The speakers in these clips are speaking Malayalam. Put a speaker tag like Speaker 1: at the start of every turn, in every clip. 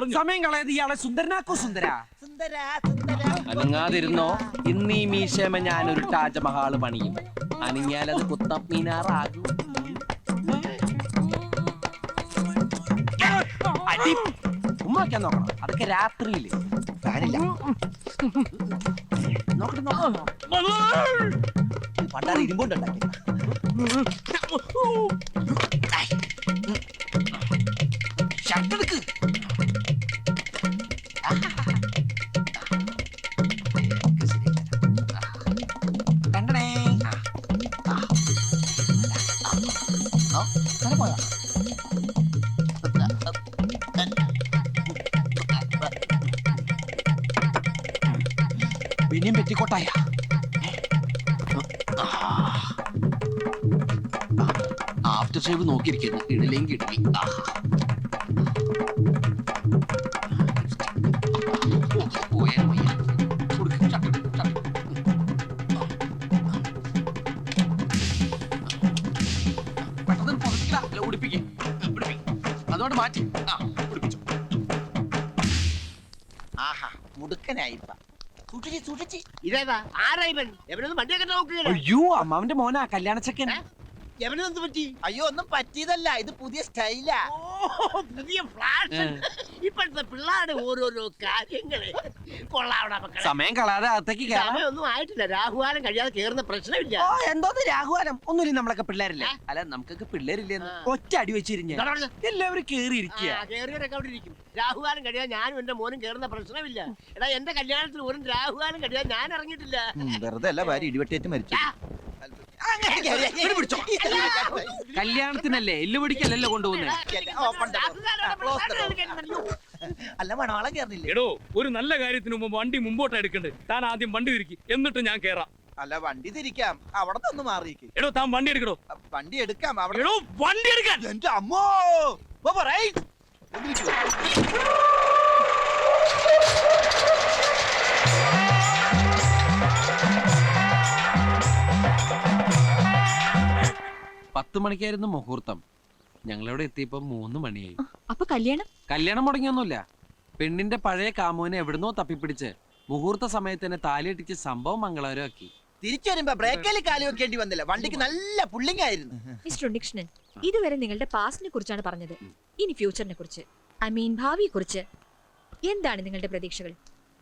Speaker 1: പറഞ്ഞു.
Speaker 2: സമയം കളയാതെ ഇയാളെ സുന്ദരനാക്കോ സുന്ദര.
Speaker 3: അനങ്ങാതിരുന്നോ, ഇന്ന് ഈ മീശമ ഞാനൊരു താജ്മഹാള് പണിയും. അനങ്ങിയാലത് കുത്തം മീനാറാകും. ഉമ്മാക്കാൻ നോക്കണം, അതൊക്കെ രാത്രിയില്.
Speaker 4: പണ്ടാറ് ഇരുമ്പോണ്ടുണ്ടാക്കി.
Speaker 2: ഷർട്ടെടുക്ക്. കണ്ടണേ. പോയാ പിന്നെയും പെറ്റിക്കോട്ടായ. After shave നോക്കിയിരിക്കുന്നു, ഇടലെങ്കിൽ ഇടലി. പെട്ടെന്ന് പുറത്തില്ല, ഉടുപ്പിക്കും. അതുകൊണ്ട് മാറ്റി ഉടുപ്പിച്ചു.
Speaker 4: ആഹാ, മുടുക്കനായിപ്പ. സൂക്ഷിച്ച്.
Speaker 5: ഇതേതാ ആരാ ഇവൻ? എവനൊന്നും വണ്ടിയൊക്കെ നോക്കുക.
Speaker 2: അയ്യോ, അമ്മാവന്റെ മോനാ കല്യാണച്ചക്കൻ.
Speaker 5: എവനെന്ത് പറ്റി?
Speaker 4: അയ്യോ, ഒന്നും പറ്റിയതല്ല, ഇത് പുതിയ സ്റ്റൈലാ.
Speaker 5: പുതിയ ഫ്ലാഷ്. ഇപ്പോഴത്തെ പിള്ളേരുടെ ഓരോരോ കാര്യങ്ങള് കൊള്ളാവണ മക്കളെ.
Speaker 2: സമയം കളയാതെ അകത്തേക്ക് കയറാം.
Speaker 5: സമയമൊന്നും ആയിട്ടില്ല, രാഹുകാലം കഴിയാതെ കേറുന്ന പ്രശ്നമില്ല.
Speaker 2: ഓ, എന്തോന്ന് രാഘുവാനം, ഒന്നുമില്ല, നമ്മളൊക്കെ പിള്ളേരില്ലേ. അല്ല, നമുക്കൊക്കെ പിള്ളേരില്ലെന്ന് ഒറ്റ അടി വെച്ചിരിഞ്ഞ എല്ലാവരും കേറിയിരിക്കുക.
Speaker 5: കേറിയവരൊക്കെ അവിടെ ഇരിക്കും. രാഹുകാലം കഴിയാതെ ഞാനും എന്റെ മോനും കേറുന്ന പ്രശ്നമില്ല. എടാ, എന്റെ കല്യാണത്തിൽ ഒരു രാഹുകാലം കഴിയാതെ ഞാൻ ഇറങ്ങിയിട്ടില്ല.
Speaker 4: വെറുതെ അല്ല, ഭാര്യ ഇടിവെട്ടേറ്റ് മരിച്ചു.
Speaker 2: കല്യാണത്തിനല്ലേ, എല്ലു പിടിക്കല്ലല്ലോ കൊണ്ടുപോകുന്നേ.
Speaker 4: അല്ല, മണവാളം കേറില്ലേ?
Speaker 1: എടോ, ഒരു നല്ല കാര്യത്തിന് മുമ്പ് വണ്ടി മുമ്പോട്ട് എടുക്കണ്ടേ. താൻ ആദ്യം വണ്ടി തിരിക്കി, എന്നിട്ട് ഞാൻ കേറാം.
Speaker 4: അല്ല, വണ്ടി തിരിക്കാം, അവിടെ നിന്ന് മാറിയിക്ക്.
Speaker 1: എടോ, താൻ വണ്ടി എടുക്കടോ.
Speaker 4: വണ്ടി എടുക്കാം, അവിടെ.
Speaker 1: എടോ, വണ്ടി എടുക്കാൻ.
Speaker 4: എന്റെ അമ്മോ,
Speaker 2: പത്ത് മണിക്കായിരുന്നു മുഹൂർത്തം. ഞങ്ങളിവിടെ എത്തിയപ്പോ 3 മണിയായി.
Speaker 6: അപ്പൊ കല്യാണം
Speaker 2: മുടങ്ങിയൊന്നുമില്ല. പെണ്ണിന്റെ പഴയ കാമുവിനെ എവിടുന്നോ തപ്പിപ്പിടിച്ച് മുഹൂർത്ത സമയത്ത് തന്നെ താലിയിട്ടിച്ച് സംഭവം മംഗളകരമാക്കി.
Speaker 4: തിരിച്ചു വരുമ്പോ ബ്രേക്കിൽ കാലി വെക്കേണ്ടി വന്നില്ല. വണ്ടിക്ക് നല്ല പുള്ളിങ് ആയിരുന്നു.
Speaker 6: മിസ്റ്റർ ഉണ്ണികൃഷ്ണൻ, ഇതുവരെ നിങ്ങളുടെ പാസ്റ്റിനെ കുറിച്ചാണ് പറഞ്ഞത്. ഇനി ഫ്യൂച്ചറിനെ കുറിച്ച്, ഭാവിയെ കുറിച്ച് എന്താണ് നിങ്ങളുടെ പ്രതീക്ഷകൾ?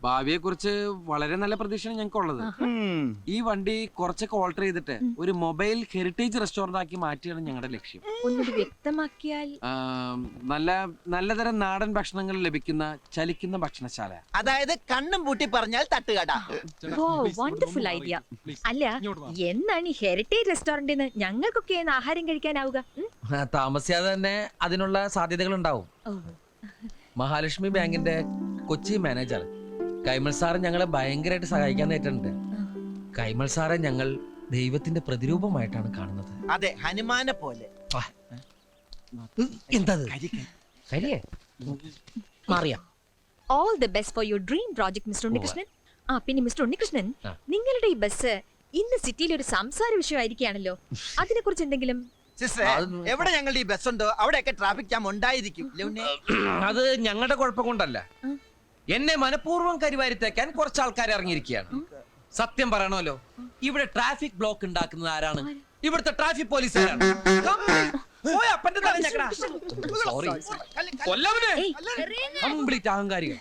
Speaker 2: ഭാവിയെ കുറിച്ച് വളരെ നല്ല പ്രതീക്ഷയാണ് ഞങ്ങൾക്കുള്ളത്. ഈ വണ്ടി കുറച്ചൊക്കെ ഓൾട്ടർ ചെയ്തിട്ട് ഒരു മൊബൈൽ ഹെറിറ്റേജ് റെസ്റ്റോറന്റ് ആക്കി മാറ്റിയാണ് ഞങ്ങളുടെ ലക്ഷ്യം.
Speaker 6: ഒന്നുകൂടി വ്യക്തമാക്കിയാൽ?
Speaker 2: നല്ലതരം നാടൻ ഭക്ഷണങ്ങൾ ലഭിക്കുന്ന ചലിക്കുന്ന ഭക്ഷണശാല.
Speaker 4: അതായത് കണ്ണും പൂട്ടി പറഞ്ഞാൽ തട്ടുകട.
Speaker 6: Wonderful idea. അല്ല, എന്നാണ് ഈ ഹെറിറ്റേജ് റെസ്റ്റോറന്റിൽ ഞങ്ങൾക്കൊക്കെ ആഹാരം കഴിക്കാനാവുക?
Speaker 3: താമസിയാതെ തന്നെ അതിനുള്ള സാധ്യതകൾ ഉണ്ടാവും. മഹാലക്ഷ്മി ബാങ്കിന്റെ കൊച്ചി മാനേജർ കൈമൾ സാറ് ഞങ്ങളെ ഭയങ്കരമായിട്ട് സഹായിക്കാൻ നേരിട്ടുണ്ട്. കൈമൾ സാറെ ഞങ്ങൾ ദൈവത്തിന്റെ പ്രതിരൂപമായിട്ടാണ് കാണുന്നത്.
Speaker 4: അതെ, ഹനുമാനെ പോലെ.
Speaker 6: All the best for your dream project, mister Unnikrishnan. പിന്നെ മിസ്റ്റർ ഉണ്ണികൃഷ്ണൻ, നിങ്ങളുടെ ഈ ബസ് ഇന്ന് സിറ്റിയിൽ ഒരു സംസാര വിഷയമായിരിക്കുകയാണല്ലോ. അതിനെ കുറിച്ച് എന്തെങ്കിലും?
Speaker 4: എവിടെ ഞങ്ങളുടെ ഈ ബസ് ഉണ്ടോ അവിടെയൊക്കെ ട്രാഫിക് ജാം ഉണ്ടായിരിക്കും.
Speaker 3: അത് ഞങ്ങളുടെ കുഴപ്പം കൊണ്ടല്ല. എന്നെ മനഃപൂർവ്വം കരിവാരിത്തേക്കാൻ കുറച്ച് ആൾക്കാർ ഇറങ്ങിയിരിക്കുകയാണ്. സത്യം പറയണമല്ലോ, ഇവിടെ ട്രാഫിക് ബ്ലോക്ക് ഉണ്ടാക്കുന്നത് ആരാണ്? ഇവിടുത്തെ ട്രാഫിക് പോലീസുകാരാണ്. കംപ്ലീറ്റ് അഹങ്കാരികൾ.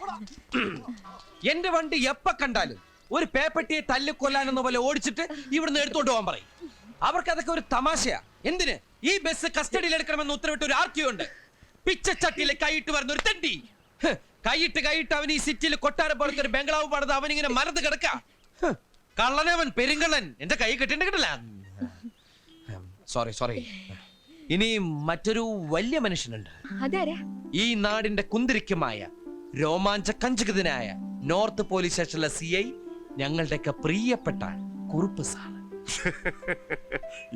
Speaker 3: എന്റെ വണ്ടി എപ്പ കണ്ടാലും ഒരു പേപ്പട്ടിയെ തല്ലിക്കൊല്ലാനെന്ന പോലെ ഓടിച്ചിട്ട് ഇവിടുന്ന് എടുത്തോണ്ട് പോകാൻ പറയും. അവർക്ക് അതൊക്കെ ഒരു തമാശയാ. എന്തിന് ഈ ബസ് കസ്റ്റഡിയിൽ എടുക്കണമെന്ന് ഉത്തരവിട്ട് ഒരു ആർക്കിയോ ഉണ്ട്. പിച്ചച്ചട്ടിയിൽ കൈയിട്ട് വരുന്ന ഒരു തെണ്ടി. കൈയിട്ട് അവൻ ഈ സിറ്റിയിൽ കൊട്ടാരം പോലത്തെ ഒരു ബംഗ്ലാവ് പണിത് അവനിങ്ങനെ മരത്ത് കിടക്ക. കള്ളനവൻ, പെരുങ്കള്ളൻ. എന്റെ കൈ കെട്ടിണ്ടില്ല. സോറി. ഇനി മറ്റൊരു വലിയ മനുഷ്യനുണ്ട്. ഈ നാടിന്റെ കുന്തിരിക്കമായ രോമാഞ്ച കഞ്ചുകിതനായ നോർത്ത് പോലീസ് സ്റ്റേഷനിലെ CI, ഞങ്ങളുടെയൊക്കെ പ്രിയപ്പെട്ട കുറുപ്പ് സാർ.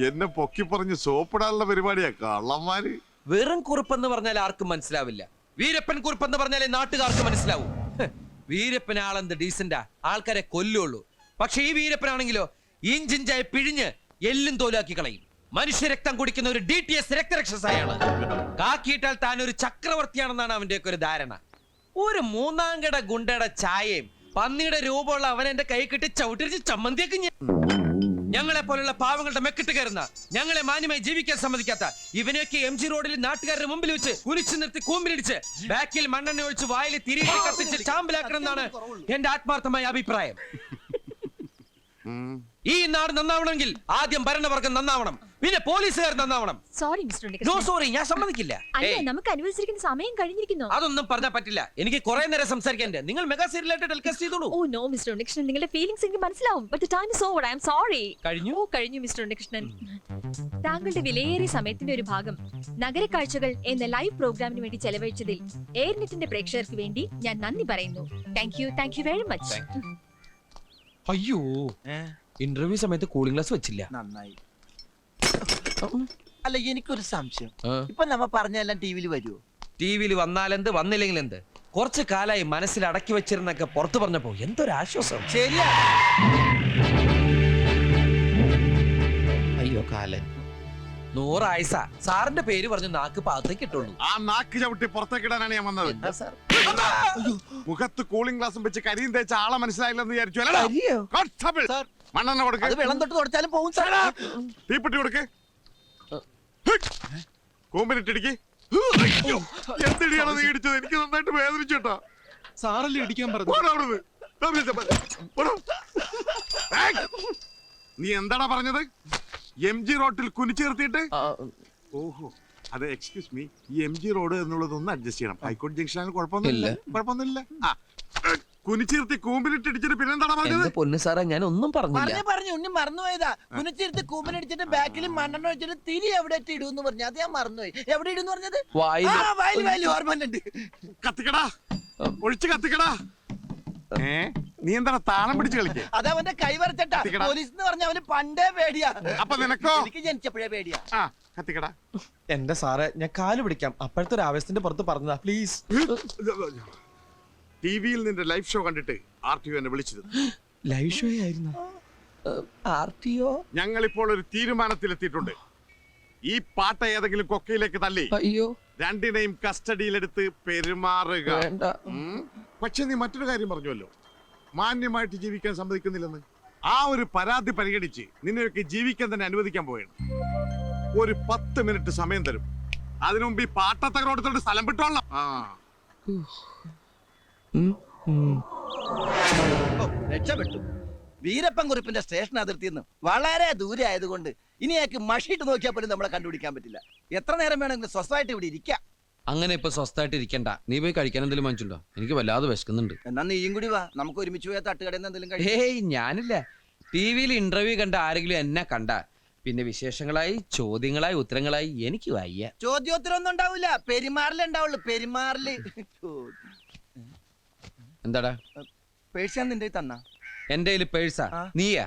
Speaker 7: എന്നെ പൊക്കി പറഞ്ഞ് സോപ്പിടാനുള്ള പരിപാടിയാ കള്ളന്മാര്.
Speaker 3: വെറും കുറുപ്പെന്ന് പറഞ്ഞാൽ ആർക്കും മനസ്സിലാവില്ല. വീരപ്പൻ കുറുപ്പെന്ന് പറഞ്ഞാലേ നാട്ടുകാർക്ക് മനസ്സിലാവൂ. വീരപ്പൻ ആളെന്ത് ഡീസന്റാ, ആൾക്കാരെ കൊല്ലുള്ളൂ. പക്ഷെ ഈ വീരപ്പനാണെങ്കിലോ ഇഞ്ചിഞ്ചായി പിഴിഞ്ഞ് എല്ലും തോലാക്കി കളയും. മനുഷ്യരക്തം കുടിക്കുന്ന ഒരു DTS രക്തരക്ഷസായാണ്. കാക്കിയിട്ടാൽ താൻ ഒരു ചക്രവർത്തിയാണെന്നാണ് അവന്റെയൊക്കെ ഒരു ധാരണ. ഒരു മൂന്നാംകട ഗുണ്ടയുടെ ചായയും പന്നിയുടെ രൂപമുള്ള അവൻ എന്റെ കൈ കിട്ടി ചവിട്ടിരിച്ച് ചമ്മന്തിയൊക്കെ ഞങ്ങളെ പോലുള്ള പാവങ്ങളുടെ മെക്കിട്ട് കയറുന്ന ഞങ്ങളെ മാന്യമായി ജീവിക്കാൻ സമ്മതിക്കാത്ത ഇവനെയൊക്കെ MG റോഡിൽ നാട്ടുകാരുടെ മുമ്പിൽ വെച്ച് കുലിച്ചു നിർത്തി കൂമ്പിലിടിച്ച് ബാക്കിൽ മണ്ണെണ്ണ ഒഴിച്ച് വായിൽ തിരികെ കത്തിച്ച് ചാമ്പലാക്കണം എന്നാണ് എന്റെ ആത്മാർത്ഥമായ അഭിപ്രായം. ഈ നാട് നന്നാവണമെങ്കിൽ ആദ്യം ഭരണവർഗം നന്നാവണം, പിന്നെ പോലീസുകാർ നന്നാവണം.
Speaker 6: Sorry mister
Speaker 3: no
Speaker 6: Unnikrishnan.
Speaker 3: Sorry, ഞാൻ സമ്മതിക്കില്ല.
Speaker 6: അല്ല,
Speaker 3: ഏയ്,
Speaker 6: നമുക്ക് അനുവദിച്ചിരിക്കുന്ന സമയം കഴിഞ്ഞിരിക്കുന്നു.
Speaker 3: അതൊന്നും പറഞ്ഞാൽ പറ്റില്ല. എനിക്ക് കുറെ നേരം സംസാരിക്കാൻ. നിങ്ങൾ മെഗാ സീരിയലായിട്ട് ടെലികാസ്റ്റ് ചെയ്തോളൂ.
Speaker 6: ഓ നോ മിസ്റ്റർ ഉണ്ണികൃഷ്ണൻ, നിങ്ങളുടെ ഫീലിംഗ്സ് എനിക്ക് മനസ്സിലാവും. But the time is over. I am sorry.
Speaker 3: കഴിഞ്ഞു?
Speaker 6: ഓ കഴിഞ്ഞു മിസ്റ്റർ ഉണ്ണികൃഷ്ണൻ. താങ്കളുടെ വിലയേറിയ സമയത്തിന്റെ ഒരു ഭാഗം നഗര കാഴ്ചകൾ എന്ന ലൈവ് പ്രോഗ്രാമിന് വേണ്ടി ചെലവഴിച്ചതിൽ എയർനെറ്റിന്റെ പ്രേക്ഷകർക്ക് വേണ്ടി ഞാൻ നന്ദി പറയുന്നു. Thank you very much.
Speaker 3: അയ്യോ, ഇന്റർവ്യൂ സമയത്ത് കൂളിംഗ് ഗ്ലാസ് വെച്ചില്ല.
Speaker 4: നന്നായി. അല്ല, എനിക്കൊരു സംശയം. ഇപ്പൊ നമ്മ പറഞ്ഞെല്ലാം ടിവിയിൽ വരുമോ?
Speaker 3: ടിവിയിൽ വന്നാലെന്ത് വന്നില്ലെങ്കിൽ എന്ത്? കുറച്ചു കാലായി മനസ്സിൽ അടക്കി വെച്ചിരുന്നൊക്കെ പുറത്തു പറഞ്ഞപ്പോ എന്തൊരു ആശ്വാസം.
Speaker 4: ശരിയാ.
Speaker 3: അയ്യോ കാലൻ, 100 ആയുസ. സാറിന്റെ പേര് പറഞ്ഞ് നാക്ക് പാകത്തേക്ക് ഇട്ടുള്ളൂ.
Speaker 7: ആ നാക്ക് ചവിട്ടി പുറത്തേക്കിടാനാണ് ഞാൻ വന്നത്.
Speaker 3: എന്താ സാർ?
Speaker 7: മുഖത്ത് കൂളിംഗ് ഗ്ലാസും വെച്ച് കരിയും തേച്ച ആളെ മനസ്സിലായില്ലെന്ന് വിചാരിച്ചു അല്ലടാ? Constable,
Speaker 4: sir.
Speaker 7: മണ്ണെണ്ണ കൊടുക്ക്.
Speaker 4: അത് വെള്ളം തൊട്ട് തുടച്ചാലും പോകും സാർ.
Speaker 7: തീപ്പെട്ടി കൊടുക്ക്. കൂമ്പിനിട്ടിടിക്ക്. എന്തിടിയാണ് നീ ഇടിച്ചത്? എനിക്ക് നന്നായിട്ട് വേദനിച്ചു കേട്ടോ.
Speaker 8: സാറല്ലേ ഇടിക്കാൻ പറഞ്ഞു.
Speaker 7: പോടാ അവിടുന്ന്. പോടാ. ഏയ്! നീ എന്താടാ പറഞ്ഞത്? MG റോഡിൽ കുനിച്ചു നിർത്തിയിട്ട്? ഓഹോ, അത് എക്സ്ക്യൂസ് മീ, ഈ MG റോഡ് എന്നുള്ളതൊന്ന് അഡ്ജസ്റ്റ് ചെയ്യണം. ഹൈക്കോടതി ജംഗ്ഷനിൽ കുഴപ്പമൊന്നുമില്ല. ആ, കുനിച്ചു നിർത്തി കൂമ്പിലിട്ട് ഇടിച്ചിട്ട് പിന്നെന്താടാ പറഞ്ഞത്?
Speaker 3: പൊന്നു സാറേ, ഞാൻ ഒന്നും പറഞ്ഞില്ല.
Speaker 4: പറഞ്ഞു ഉണ്ണി മറന്നുപോയതാ. കുനിച്ചിരുത്ത് കൂമ്പനടിച്ചിട്ട് ബാക്കിൽ മണ്ണെണ്ണ വെച്ചിട്ട് തിരി എവിടെ ഇടുന്നു പറഞ്ഞു. അത് ഞാൻ മറന്നുപോയി. എവിടെ ഇടുന്നു പറഞ്ഞത്? വയലിൽ ഓർമ്മയുണ്ട്.
Speaker 7: കത്തിക്കടാ, ഒഴിച്ച് കത്തിക്കടാ. നീ എന്താണ് താളം പിടിച്ച് കളിക്കേ?
Speaker 4: അത് അവന്റെ കൈ വരച്ചട്ടാ. പോലീസ് എന്ന് പറഞ്ഞ അവന് പണ്ടേ പേടിയാ.
Speaker 7: അപ്പൊ നിനക്കോ?
Speaker 4: എനിക്ക് ജനിച്ചപ്പോഴേ പേടിയാ.
Speaker 7: ആ, കത്തിക്കടാ.
Speaker 8: എന്റെ സാറേ, ഞാൻ കാല് പിടിക്കാം. അപ്പോഴത്തെ ഒരു ആവേശത്തിന്റെ പുറത്ത് പറഞ്ഞതാ. പ്ലീസ്.
Speaker 7: ടിവിയിൽ നിന്റെ ലൈവ് ഷോ കണ്ടിട്ട് RTO എന്നെ വിളിച്ചത്.
Speaker 8: ലൈവ് ഷോ ആയിരുന്നു.
Speaker 3: RTO?
Speaker 7: ഞങ്ങൾ ഇപ്പോൾ ഒരു തീരുമാനത്തിലെത്തിയിട്ടുണ്ട്. ഈ പാട്ട ഏതെങ്കിലും കൊക്കയിലേക്ക് തള്ളി
Speaker 3: അയ്യോ,
Speaker 7: രണ്ടിനെയും കസ്റ്റഡിയിലെടുത്ത് പെരുമാറുക.
Speaker 3: വേണ്ട.
Speaker 7: പക്ഷെ നീ മറ്റൊരു കാര്യം പറഞ്ഞുവല്ലോ, മാന്യമായിട്ട് ജീവിക്കാൻ സമ്മതിക്കുന്നില്ലെന്ന്. ആ ഒരു പരാതി പരിഗണിച്ച് നിന്നെയൊക്കെ ജീവിക്കാൻ തന്നെ അനുവദിക്കാൻ പോയാണ്. ഒരു 10 മിനിറ്റ് സമയം തരും. അതിനു മുമ്പ് ഈ പാട്ടത്തകരോടത്തോട് സ്ഥലം വിട്ടോളാം.
Speaker 4: രക്ഷപ്പെട്ടു. വീരപ്പൻ കുറിപ്പിന്റെ സ്റ്റേഷൻ അതിർത്തിയിൽ നിന്ന് വളരെ ദൂരെ ആയതുകൊണ്ട് ഇനി അയാൾക്ക് മഷിയിട്ട് നോക്കിയാൽ പോലും നമ്മളെ കണ്ടുപിടിക്കാൻ പറ്റില്ല. എത്ര നേരം വേണമെങ്കിലും സ്വസ്ഥമായിട്ട് ഇവിടെ ഇരിക്കാം.
Speaker 3: അങ്ങനെ ഇപ്പൊ സ്വസ്ഥമായിട്ട് ഇരിക്കണ്ട. നീ പോയി കഴിക്കാൻ എന്തെങ്കിലും വാങ്ങിച്ചുണ്ടോ? എനിക്ക് വല്ലാതെ വിശക്കുന്നുണ്ട്.
Speaker 4: എന്നാ നീയും കൂടി വാ, നമുക്ക് ഒരുമിച്ച് പോയാൽ തട്ടുകടയിൽ നിന്ന് എന്തെങ്കിലും കഴിക്കാം.
Speaker 3: ഏയ്, ഞാനില്ല. ടിവിയിൽ ഇന്റർവ്യൂ കണ്ട ആരെങ്കിലും എന്നെ കണ്ട പിന്നെ വിശേഷങ്ങളായി ചോദ്യങ്ങളായി ഉത്തരങ്ങളായി എനിക്ക് വയ്യ.
Speaker 4: ചോദ്യോത്തരം ഒന്നും ഉണ്ടാവില്ല, പെരുമാറിലേ ഉണ്ടാവുള്ളൂ. പെരുമാറില്.
Speaker 3: എന്താടാ?
Speaker 4: പേഴ്സ് നിന്റെ തന്ന?
Speaker 3: എന്റെ കയ്യില് പേഴ്സാ. നീയാ?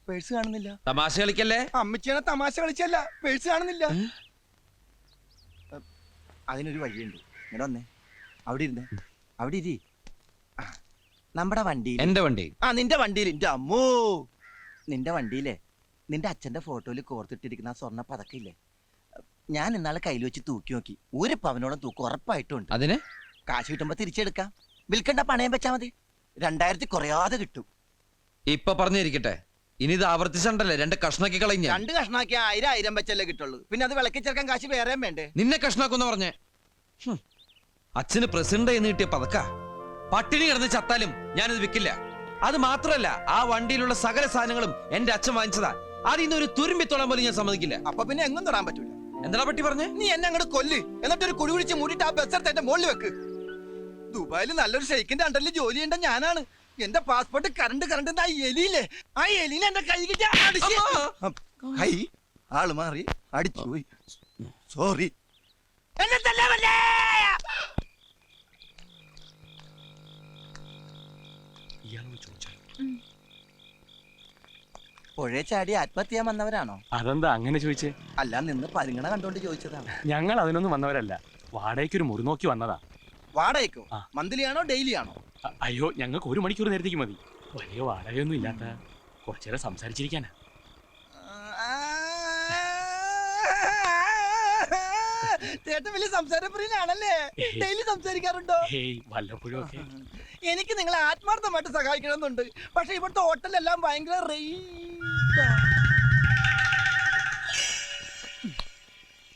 Speaker 4: പേഴ്സ് കാണുന്നില്ല.
Speaker 3: തമാശ കളിക്കല്ലേ?
Speaker 4: അമ്മച്ചിയാണ് തമാശ കളിച്ചല്ല, പേഴ്സ് കാണുന്നില്ല. അതിനൊരു വഴിയുണ്ട്. ഇങ്ങനെ വന്നേ, അവിടെ ഇരുന്നേ, അവിടെ ഇരി. നമ്മുടെ വണ്ടിയിൽ.
Speaker 3: എന്റെ വണ്ടി?
Speaker 4: നിന്റെ വണ്ടിയിൽ. എന്റെ അമ്മോ, നിന്റെ വണ്ടിയിലെ നിന്റെ അച്ഛന്റെ ഫോട്ടോയിൽ കോർത്തിട്ടിരിക്കുന്ന ആ സ്വർണ്ണ പതക്കില്ലേ, ഞാൻ ഇന്നാളെ കയ്യിൽ വെച്ച് തൂക്കി നോക്കി. 1 പവനോളം തൂക്കം ഉറപ്പായിട്ടുണ്ട്.
Speaker 3: അതിന്
Speaker 4: കാശ് കിട്ടുമ്പോ തിരിച്ചെടുക്കാം. വിൽക്കണ്ട, പണയം വെച്ചാ മതി. 2000 കുറയാതെ കിട്ടും.
Speaker 3: ഇപ്പൊ പറഞ്ഞിരിക്കട്ടെ, ഇനി ഇത് ആവർത്തിച്ചണ്ടല്ലേ 2 കഷ്ണാക്കി കളഞ്ഞ.
Speaker 4: 2 കഷ്ണാക്കി 1000 വെച്ചല്ലേ കിട്ടുള്ളൂ. പിന്നെ അത് വിളക്കി ചേർക്കാൻ കാശ് വേറെയും വേണ്ടേ?
Speaker 3: നിന്നെ കഷ്ണാക്കുന്ന പറഞ്ഞേ. അച്ഛന് പ്രസിഡന്റ് എന്ന് കിട്ടിയ പതക്ക. പട്ടിണി കിടന്ന് ചത്താലും ഞാനിത് വിൽക്കില്ല. അത് മാത്രല്ല, ആ വണ്ടിയിലുള്ള സകല സാധനങ്ങളും എന്റെ അച്ഛൻ വാങ്ങിച്ചതാ. അതിന്ന് ഒരു തുരുമ്പിത്തോളം പോലും ഞാൻ സമ്മതിക്കില്ല.
Speaker 4: അപ്പൊ പിന്നെ എങ്ങും തൊടാൻ പറ്റൂല.
Speaker 3: എന്താ പറ്റി പറഞ്ഞേ?
Speaker 4: നീ എന്നെ അങ്ങോട്ട് കൊല്ല്, എന്നിട്ട് ഒരു കുഴി കുഴിച്ച് മൂടിയിട്ട് ആ ബസ്സെടുത്ത് എന്റെ മുകളിൽ വെക്ക്. ദുബായിൽ നല്ലൊരു ഷെയ്ക്കിന്റെ അണ്ടറിൽ ജോലി ചെയ്യേണ്ട ഞാനാണ്. എന്റെ പാസ്പോർട്ട് കറണ്ട് ആ എലിയില്ലേ, ആ എലിനെ എന്റെ കൈ കിട്ടിയ കൈ ആള് മാറി അടിച്ചു പോയി. സോറി. പുഴ ചാടി ആത്മഹത്യ ചെയ്യാൻ വന്നവരാണോ?
Speaker 8: അതെന്താ അങ്ങനെ ചോദിച്ചേ?
Speaker 4: അല്ല, നിന്ന് പരിഗണന കണ്ടോണ്ട് ചോദിച്ചതാണ്.
Speaker 8: ഞങ്ങൾ അതിനൊന്നും വന്നവരല്ല. വാടകയ്ക്ക് ഒരു മുറി നോക്കി വന്നതാ.
Speaker 4: വാടകയ്ക്കോ? മന്ത്ലി ആണോ ഡെയിലി ആണോ?
Speaker 8: അയ്യോ, ഞങ്ങൾക്ക് 1 മണിക്കൂർ നേരത്തേക്ക് മതി. വലിയ വാടകയൊന്നും ഇല്ലാത്ത കുറച്ചേരം സംസാരിച്ചിരിക്കാനാ.
Speaker 4: 1 ചേട്ടൻ വലിയ സംസാരപ്രിയനാണല്ലേ? ഡെയിലി സംസാരിക്കാറുണ്ടോ?
Speaker 8: ഹേയ് വല്ലപ്പോഴും ഒക്കെ.
Speaker 4: എനിക്ക് നിങ്ങളെ ആത്മാർത്ഥമായിട്ട് സഹായിക്കണമെന്നുണ്ട്. പക്ഷെ ഇവിടുത്തെ ഹോട്ടലെല്ലാം ഭയങ്കര റേറ്റാ.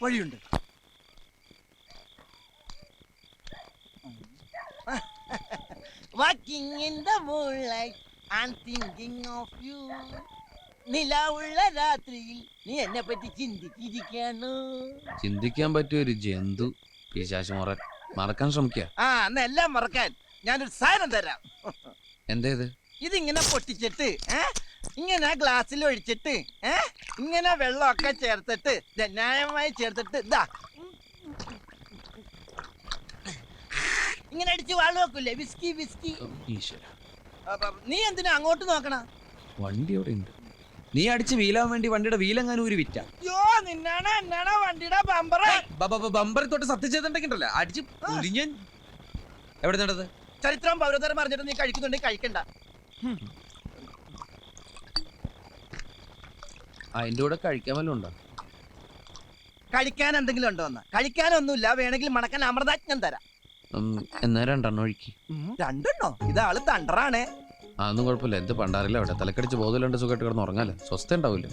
Speaker 4: വഴിയുണ്ട്. Walking in the moonlight, I'm thinking of you. നിലാവുള്ള രാത്രിയിൽ നീ എന്നെ പറ്റി ചിന്തിച്ചിരിക്കാണ്.
Speaker 2: ചിന്തിക്കാൻ പറ്റിയ ഒരു ജന്തു പിശാച് മറക്കാൻ ശ്രമിക്കുക.
Speaker 4: എല്ലാം മറക്കാൻ ഞാനൊരു സാധനം തരാം.
Speaker 2: എന്തേത്?
Speaker 4: ഇതിങ്ങനെ പൊട്ടിച്ചിട്ട് ഇങ്ങനെ ഗ്ലാസ്സിൽ ഒഴിച്ചിട്ട് ഇങ്ങനെ വെള്ളമൊക്കെ ചേർത്തിട്ട് ന്യായമായി ചേർത്തിട്ട് ഇതാ ഇങ്ങനെ അടിച്ച് വാള് വെക്കൂലേ? Whisky whisky. നീ എന്തിനാ അങ്ങോട്ട് നോക്കണ?
Speaker 2: വണ്ടി അവിടെ ഉണ്ട്. നീ അടിച്ച് വീലാൻ വേണ്ടി വണ്ടിയുടെ വീലെങ്ങാനും ഒരു വിറ്റ.
Speaker 4: നിന്നാണ് എന്നാണ് വണ്ടിയുടെ ബമ്പറ്.
Speaker 2: ബമ്പറിൽ തൊട്ട് സത്യം ചെയ്തിട്ടുണ്ടല്ലോ അടിച്ച് ഞാൻ എവിടെ നടന്നത്?
Speaker 4: ചരിത്രം പൗരതരം അറിഞ്ഞിട്ട് നീ കഴിക്കുന്നുണ്ടെങ്കിൽ കഴിക്കണ്ട.
Speaker 2: അതിന്റെ കൂടെ കഴിക്കാൻ വല്ലതും ഉണ്ടോ?
Speaker 4: കഴിക്കാൻ എന്തെങ്കിലും ഉണ്ടോ? കഴിക്കാനൊന്നുമില്ല. വേണമെങ്കിൽ മണക്കാൻ അമൃതാജ്ഞം തരാം.
Speaker 2: എന്നാ 2 എണ്ണം ഒഴുക്കി.
Speaker 4: 2 എണ്ണോ? ഇതാള് തണ്ടറാണേ.
Speaker 2: അതൊന്നും കുഴപ്പമില്ല. എന്ത് പണ്ടാറില്ല അവിടെ തലക്കടിച്ച് ബോധമില്ലാണ്ട് സുഖമായിട്ട് കിടന്ന് ഉറങ്ങാലോ. സ്വസ്ഥ ഉണ്ടാവില്ല.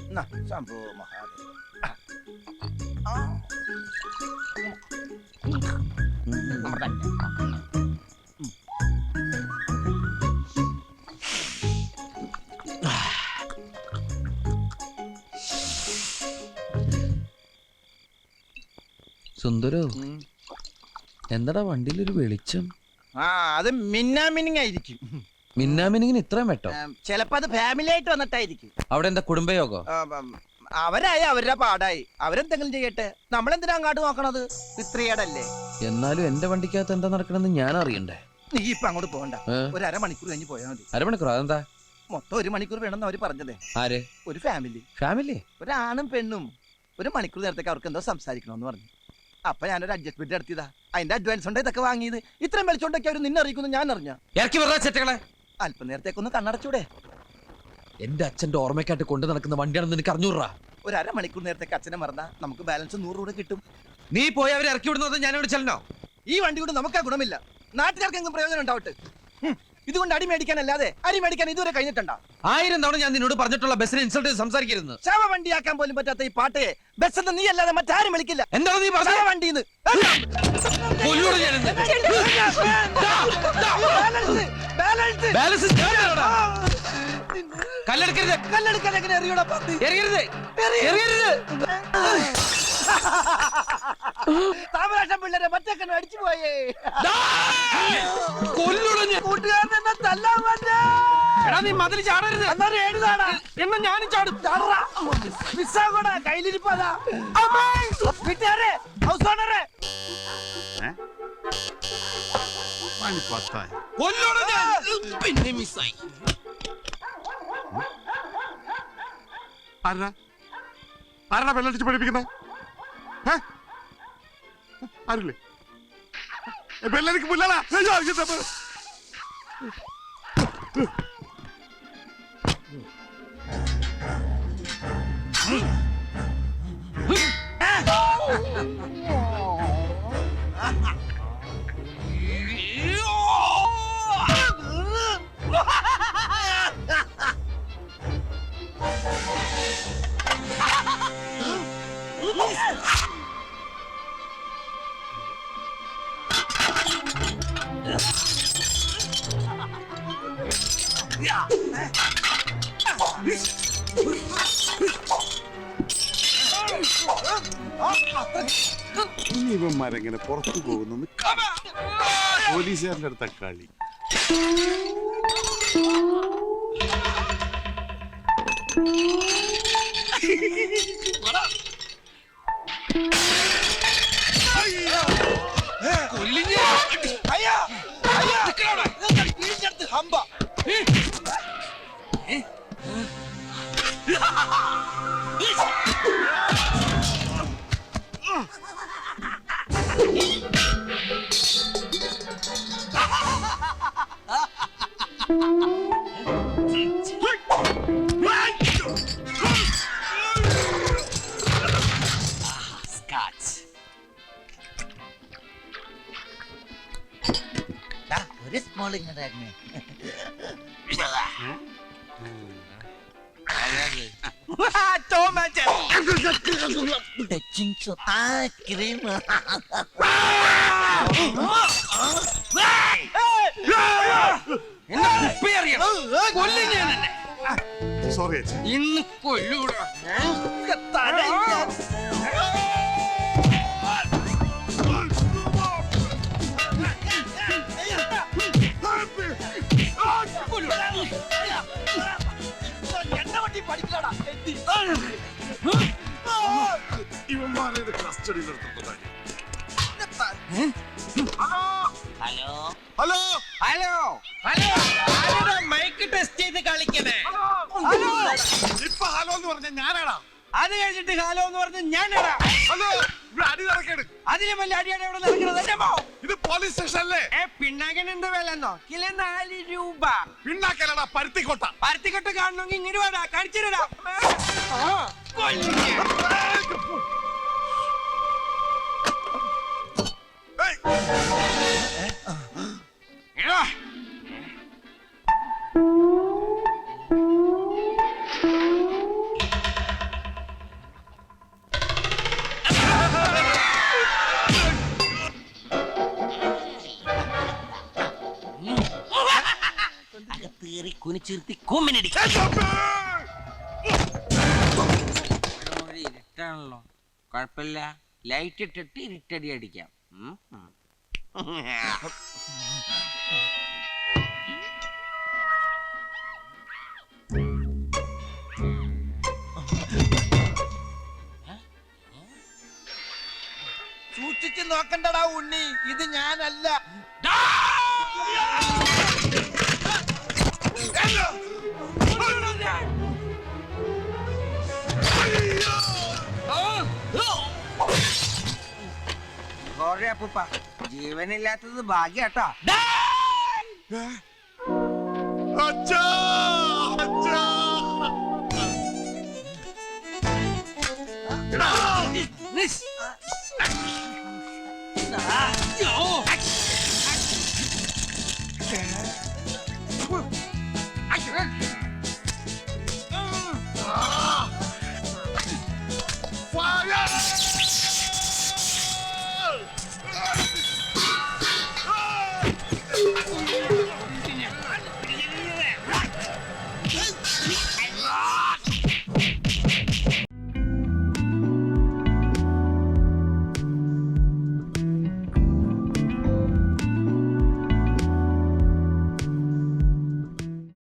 Speaker 2: സുന്ദരോ, എന്താടാ വണ്ടിയിലൊരു വെളിച്ചം?
Speaker 4: അത് മിന്നാമിനിങ് ആയിരിക്കും.
Speaker 2: മിന്നാമിനിങ്ങിന് ഇത്രയും വെട്ടോ?
Speaker 4: ചിലപ്പോ അത് ഫാമിലി ആയിട്ട് വന്നിട്ടായിരിക്കും.
Speaker 2: അവിടെ എന്താ കുടുംബയോഗോ?
Speaker 4: അവരായി അവരുടെ പാടായി. അവരെന്തെങ്കിലും ചെയ്യട്ടെ. നമ്മളെന്തിനാ അങ്ങോട്ട് നോക്കണത്? ഇത്രയേടല്ലേ.
Speaker 2: എന്നാലും എന്റെ വണ്ടിക്കകത്ത് എന്താ നടക്കണെന്ന് ഞാൻ അറിയണ്ടേ?
Speaker 4: നീ ഇപ്പൊ അങ്ങോട്ട് പോകണ്ട. ഒരു അരമണിക്കൂർ കഴിഞ്ഞ് പോയാൽ മതി.
Speaker 2: അരമണിക്കൂർ? അതെന്താ?
Speaker 4: മൊത്തം 1 മണിക്കൂർ വേണമെന്ന് അവര് പറഞ്ഞതേ.
Speaker 2: ആര്?
Speaker 4: ഒരു ഫാമിലി.
Speaker 2: ഫാമിലി?
Speaker 4: ഒരാണും പെണ്ണും 1 മണിക്കൂർ നേരത്തേക്ക് അവർക്ക് എന്തോ സംസാരിക്കണമെന്ന് പറഞ്ഞു. അപ്പൊ ഞാനൊരു അഡ്ജസ്റ്റ്മെന്റ് നടത്തിയതാ. അതിന്റെ അഡ്വാൻസ് ഉണ്ട് ഇതൊക്കെ വാങ്ങിയത്. ഇത്രയും വെളിച്ചോണ്ടൊക്കെ അവർ നിന്നെ അറിയിക്കുന്നു ഞാൻ അറിഞ്ഞ.
Speaker 2: ഇറക്കി വെറുതെ ചെറ്റകളെ.
Speaker 4: അല്പം നേരത്തേക്കൊന്ന് കണ്ണടച്ചൂടെ?
Speaker 2: എന്റെ അച്ഛന്റെ ഓർമ്മയ്ക്കായിട്ട് കൊണ്ടു നടക്കുന്ന വണ്ടിയാണെന്ന് എനിക്ക് 500
Speaker 4: ഒരു അരമണിക്കൂർ നേരത്തേക്ക് അച്ഛനെ മറന്നാ നമുക്ക് ബാലൻസ് 100 രൂപ കിട്ടും.
Speaker 2: നീ പോയി അവരെ ഇറക്കി വിടുന്നത് ഞാനിവിടെ ചെല്ലണോ?
Speaker 4: ഈ വണ്ടി കൊണ്ട് നമുക്കാ ഗുണമില്ല. നാട്ടുകാർക്കെങ്കിലും പ്രയോജനം ഉണ്ടാവട്ടെ. ഇതുകൊണ്ട് അടി മേടിക്കാനല്ലാതെ അരി മേടിക്കാൻ ഇതുവരെ കഴിഞ്ഞിട്ടുണ്ടോ?
Speaker 2: 1000 തവണ ഞാൻ നിന്നോട് പറഞ്ഞിട്ടുള്ള ബസ്സിനെ ഇൻസൾട്ട് ചെയ്ത് സംസാരിക്കരുത്.
Speaker 4: ശവ വണ്ടിയാക്കാൻ പോലും പറ്റാത്ത ഈ പാട്ടയെ ബസ് എന്ന് നീ അല്ലാതെ മറ്റാരും വിളിക്കില്ല.
Speaker 2: എന്താ നീ പറഞ്ഞ
Speaker 4: വണ്ടിന്ന്?
Speaker 2: കല്ലെടുക്കരുത്.
Speaker 4: കല്ലെടുക്കാൻ എങ്ങനെ എറിയൂടാ? താമരാക്ഷം പിള്ളേരെ മറ്റേ അടിച്ചു പോയേ. കൂട്ടുകാരൻ എന്നെ തല്ലാൻ വന്നേ.
Speaker 2: നീ മതിൽ ചാടരുത്.
Speaker 4: എന്നാ ഞാനും ചാടും. മിസ്സാകൂടാ. കയ്യിലിരിപ്പതാ. വീട്ടുകാരെ, ഹൗസ് ഓണറെ,
Speaker 2: പിന്നെ മിസ്സായി.
Speaker 7: ആരാ വെള്ളടിച്ച് പഠിപ്പിക്കുന്നത്? ആരില്ലേ? വെള്ളടിക്ക് പുല്ലാടാ. ഇവന്മാരെങ്ങനെ പുറത്തു പോകുന്നു? പോലീസുകാരുടെ അടുത്ത കളി.
Speaker 4: ഹമ്പ
Speaker 5: ഒരു സ്മോൾ ഇങ്ങോട്ട് തന്നെ ടച്ചിങ് ക്രീം
Speaker 7: സോറി
Speaker 3: ഇന്ന് കൊല്ലൂടാ
Speaker 7: ഇവന്മാരെ കസ്റ്റഡിയിൽ എടുത്തിട്ടുണ്ടായി.
Speaker 5: Hello
Speaker 7: hello
Speaker 3: hello hello mic test ചെയ്ത് കളിക്കണേ
Speaker 7: ഇപ്പൊ ഹലോ എന്ന് പറഞ്ഞ ഞാനാടാ.
Speaker 3: അത് കഴിഞ്ഞിട്ട് ഹലോ എന്ന് പറഞ്ഞ് ഞാനടാ
Speaker 7: ഹലോ ഇവിടെ അടി നടക്കേട്.
Speaker 3: അതിലും വലിയ അടിയാണ് ഇവിടെ നടക്കുന്നത് എന്റെ മോ.
Speaker 7: ഇത് പോലീസ് സ്റ്റേഷൻ അല്ലേ?
Speaker 3: പിണ്ണാക്കൻ എന്ത് വിലന്നോ കിലോ 4 രൂപ.
Speaker 7: പിന്നാക്കലടാ പരുത്തിക്കോട്ട.
Speaker 3: പരുത്തിക്കൊട്ട് കാണണമെങ്കിൽ ഇങ്ങോട്ട് വേടാ കഴിച്ചിടാ.
Speaker 5: അകത്തേറി കുനിച്ചിരുത്തി കൂമ്പിനടി.
Speaker 3: ഇരുട്ടാണല്ലോ കുഴപ്പമില്ല ലൈറ്റ് ഇട്ടിട്ട് ഇരുട്ടടി അടിക്കാം.
Speaker 4: സൂക്ഷിച്ച് നോക്കണ്ടടാ ഉണ്ണി, ഇത് ഞാനല്ല.
Speaker 3: അപ്പൂപ്പ ജീവനില്ലാത്തത് ഭാഗ്യാട്ടോ.
Speaker 7: അച്ഛാ അച്ഛാ